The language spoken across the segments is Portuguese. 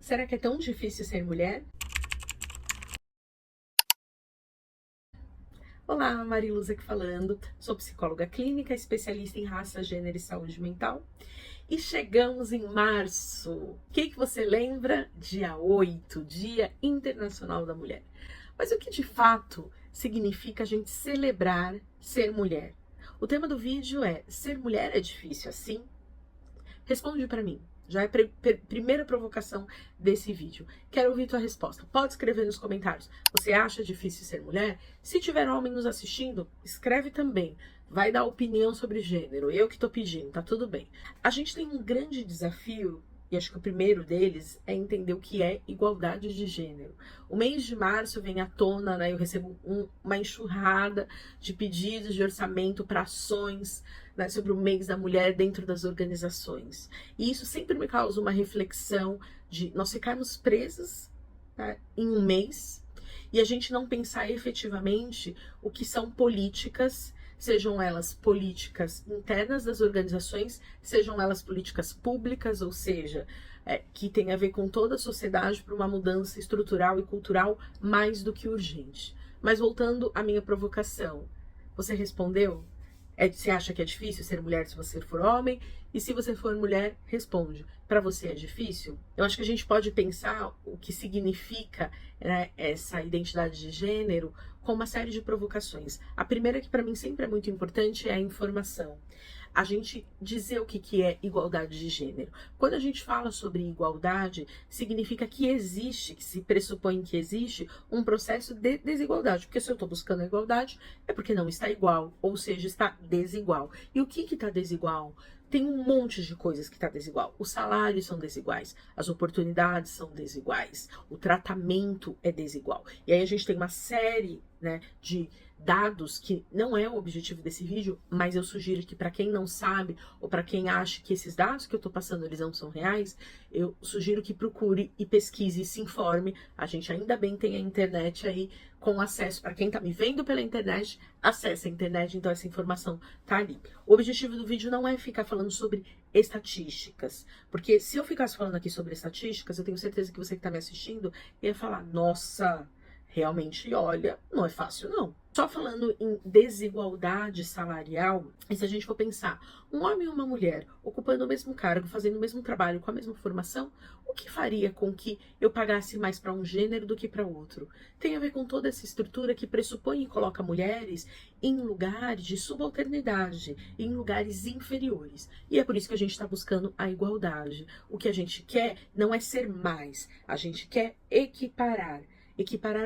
Será que é tão difícil ser mulher? Olá, Mariluz aqui falando. Sou psicóloga clínica, especialista em raça, gênero e saúde mental. E chegamos em março. O que você lembra? Dia 8, Dia Internacional da Mulher. Mas o que de fato significa a gente celebrar ser mulher? O tema do vídeo é: ser mulher é difícil assim? Responde para mim. Já é a primeira provocação desse vídeo. Quero ouvir tua resposta. Pode escrever nos comentários. Você acha difícil ser mulher? Se tiver homem nos assistindo, escreve também. Vai dar opinião sobre gênero. Eu que tô pedindo, tá tudo bem. A gente tem um grande desafio, e acho que o primeiro deles é entender o que é igualdade de gênero. O mês de março vem à tona, né? Eu recebo uma enxurrada de pedidos de orçamento para ações, né, sobre o mês da mulher dentro das organizações. E isso sempre me causa uma reflexão de nós ficarmos presas, tá, em um mês e a gente não pensar efetivamente o que são políticas, sejam elas políticas internas das organizações, sejam elas políticas públicas, ou seja, que tem a ver com toda a sociedade para uma mudança estrutural e cultural mais do que urgente. Mas voltando à minha provocação, você respondeu? Você acha que é difícil ser mulher se você for homem? E se você for mulher, responde. Para você é difícil? Eu acho que a gente pode pensar o que significa, né, essa identidade de gênero com uma série de provocações. A primeira, que para mim sempre é muito importante, é a informação. A gente dizer o que é igualdade de gênero. Quando a gente fala sobre igualdade, significa que existe, que se pressupõe que existe um processo de desigualdade. Porque se eu estou buscando a igualdade, é porque não está igual, ou seja, está desigual. E o que está desigual? Tem um monte de coisas que está desigual. Os salários são desiguais, as oportunidades são desiguais, o tratamento é desigual. E aí a gente tem uma série, né, de dados que não é o objetivo desse vídeo, mas eu sugiro que para quem não sabe ou para quem acha que esses dados que eu estou passando eles não são reais, eu sugiro que procure e pesquise e se informe. A gente ainda bem tem a internet aí com acesso. Para quem está me vendo pela internet, acesse a internet, então essa informação tá ali. O objetivo do vídeo não é ficar falando sobre estatísticas, porque se eu ficasse falando aqui sobre estatísticas, eu tenho certeza que você que está me assistindo ia falar: nossa, realmente, olha, não é fácil não. Só falando em desigualdade salarial, e se a gente for pensar, um homem e uma mulher ocupando o mesmo cargo, fazendo o mesmo trabalho, com a mesma formação, o que faria com que eu pagasse mais para um gênero do que para outro? Tem a ver com toda essa estrutura que pressupõe e coloca mulheres em lugares de subalternidade, em lugares inferiores. E é por isso que a gente está buscando a igualdade. O que a gente quer não é ser mais, a gente quer equiparar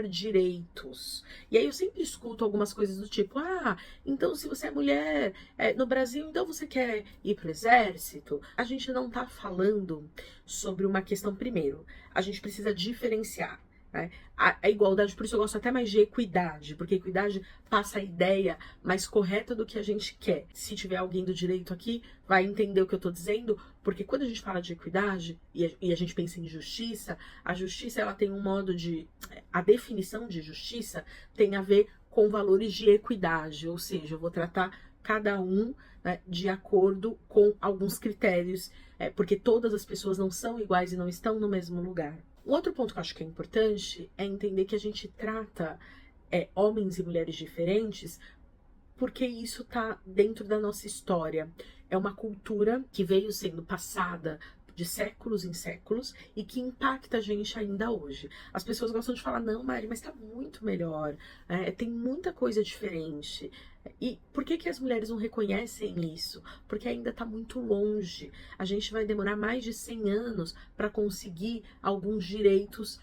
direitos. E aí eu sempre escuto algumas coisas do tipo: ah, então se você é mulher no Brasil, então você quer ir pro exército? A gente não tá falando sobre uma questão. Primeiro, a gente precisa diferenciar, né, a igualdade. Por isso eu gosto até mais de equidade, porque equidade passa a ideia mais correta do que a gente quer. Se tiver alguém do direito aqui, vai entender o que eu tô dizendo, porque quando a gente fala de equidade e a gente pensa em justiça, a justiça ela tem um modo de... A definição de justiça tem a ver com valores de equidade, ou seja, eu vou tratar cada um, né, de acordo com alguns critérios, porque todas as pessoas não são iguais e não estão no mesmo lugar. Um outro ponto que eu acho que é importante é entender que a gente trata homens e mulheres diferentes porque isso está dentro da nossa história. É uma cultura que veio sendo passada de séculos em séculos e que impacta a gente ainda hoje. As pessoas gostam de falar: não, Mari, mas está muito melhor, tem muita coisa diferente. E por que as mulheres não reconhecem isso? Porque ainda está muito longe. A gente vai demorar mais de 100 anos para conseguir alguns direitos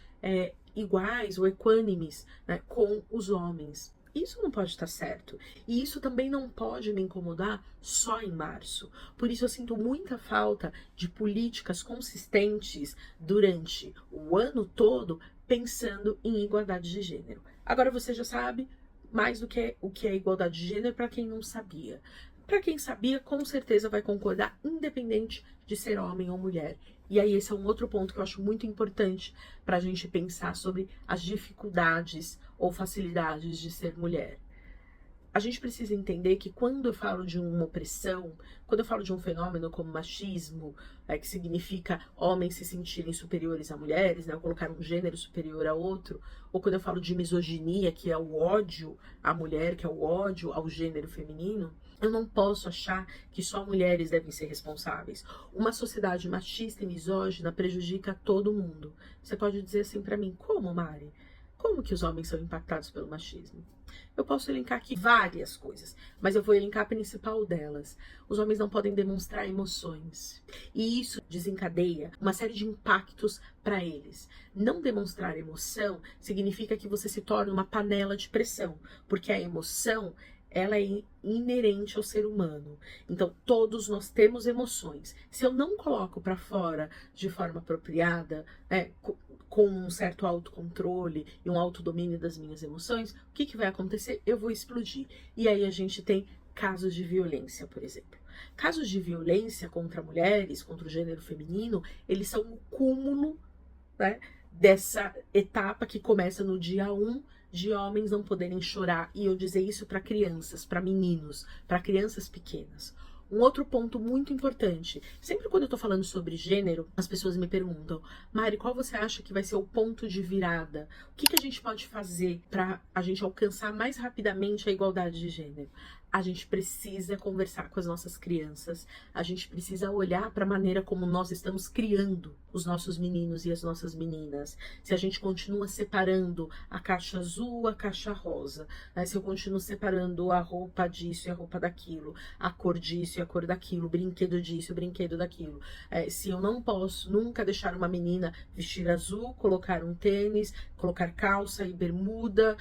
iguais ou equânimes, né, com os homens. Isso não pode estar certo. E isso também não pode me incomodar só em março. Por isso eu sinto muita falta de políticas consistentes durante o ano todo pensando em igualdade de gênero. Agora você já sabe mais do que o que é igualdade de gênero para quem não sabia. Para quem sabia, com certeza vai concordar, independente de ser homem ou mulher. E aí esse é um outro ponto que eu acho muito importante para a gente pensar sobre as dificuldades ou facilidades de ser mulher. A gente precisa entender que quando eu falo de uma opressão, quando eu falo de um fenômeno como machismo, que significa homens se sentirem superiores a mulheres, né, ou colocar um gênero superior a outro, ou quando eu falo de misoginia, que é o ódio à mulher, que é o ódio ao gênero feminino, eu não posso achar que só mulheres devem ser responsáveis. Uma sociedade machista e misógina prejudica todo mundo. Você pode dizer assim para mim, como, Mari? Como que os homens são impactados pelo machismo? Eu posso elencar aqui várias coisas, mas eu vou elencar a principal delas. Os homens não podem demonstrar emoções. E isso desencadeia uma série de impactos para eles. Não demonstrar emoção significa que você se torna uma panela de pressão, porque a emoção ela é inerente ao ser humano. Então, todos nós temos emoções. Se eu não coloco para fora de forma apropriada, com um certo autocontrole e um autodomínio das minhas emoções, o que vai acontecer? Eu vou explodir. E aí a gente tem casos de violência, por exemplo. Casos de violência contra mulheres, contra o gênero feminino, eles são o cúmulo, né, dessa etapa que começa no dia 1 de homens não poderem chorar. E eu dizer isso para crianças, para meninos, para crianças pequenas. Um outro ponto muito importante, sempre quando eu tô falando sobre gênero, as pessoas me perguntam, Mari, qual você acha que vai ser o ponto de virada? O que a gente pode fazer para a gente alcançar mais rapidamente a igualdade de gênero? A gente precisa conversar com as nossas crianças, a gente precisa olhar para a maneira como nós estamos criando os nossos meninos e as nossas meninas. Se a gente continua separando a caixa azul, a caixa rosa, né? Se eu continuo separando a roupa disso e a roupa daquilo, a cor disso e a cor daquilo, o brinquedo disso e o brinquedo daquilo. Se eu não posso nunca deixar uma menina vestir azul, colocar um tênis, colocar calça e bermuda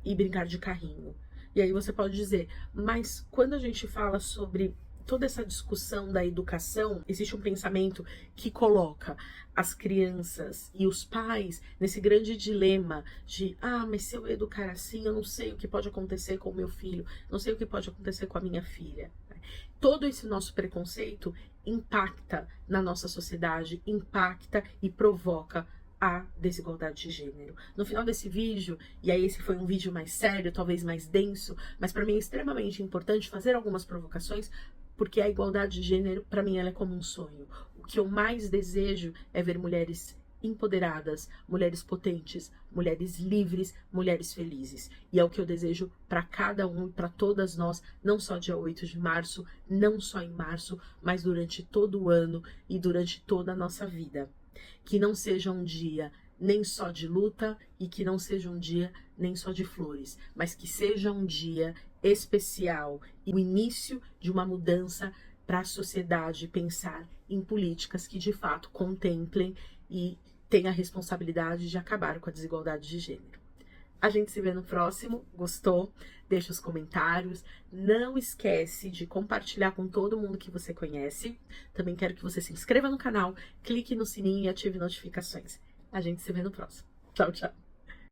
e brincar de carrinho. E aí você pode dizer, mas quando a gente fala sobre toda essa discussão da educação, existe um pensamento que coloca as crianças e os pais nesse grande dilema de, mas se eu educar assim, eu não sei o que pode acontecer com o meu filho, não sei o que pode acontecer com a minha filha. Todo esse nosso preconceito impacta na nossa sociedade, impacta e provoca a desigualdade de gênero. No final desse vídeo, e aí esse foi um vídeo mais sério, talvez mais denso, mas para mim é extremamente importante fazer algumas provocações, porque a igualdade de gênero, para mim, ela é como um sonho. O que eu mais desejo é ver mulheres empoderadas, mulheres potentes, mulheres livres, mulheres felizes. E é o que eu desejo para cada um e para todas nós, não só dia 8 de março, não só em março, mas durante todo o ano e durante toda a nossa vida. Que não seja um dia nem só de luta e que não seja um dia nem só de flores, mas que seja um dia especial e o início de uma mudança para a sociedade pensar em políticas que de fato contemplem e tenham a responsabilidade de acabar com a desigualdade de gênero. A gente se vê no próximo. Gostou? Deixa os comentários. Não esquece de compartilhar com todo mundo que você conhece. Também quero que você se inscreva no canal, clique no sininho e ative notificações. A gente se vê no próximo. Tchau, tchau.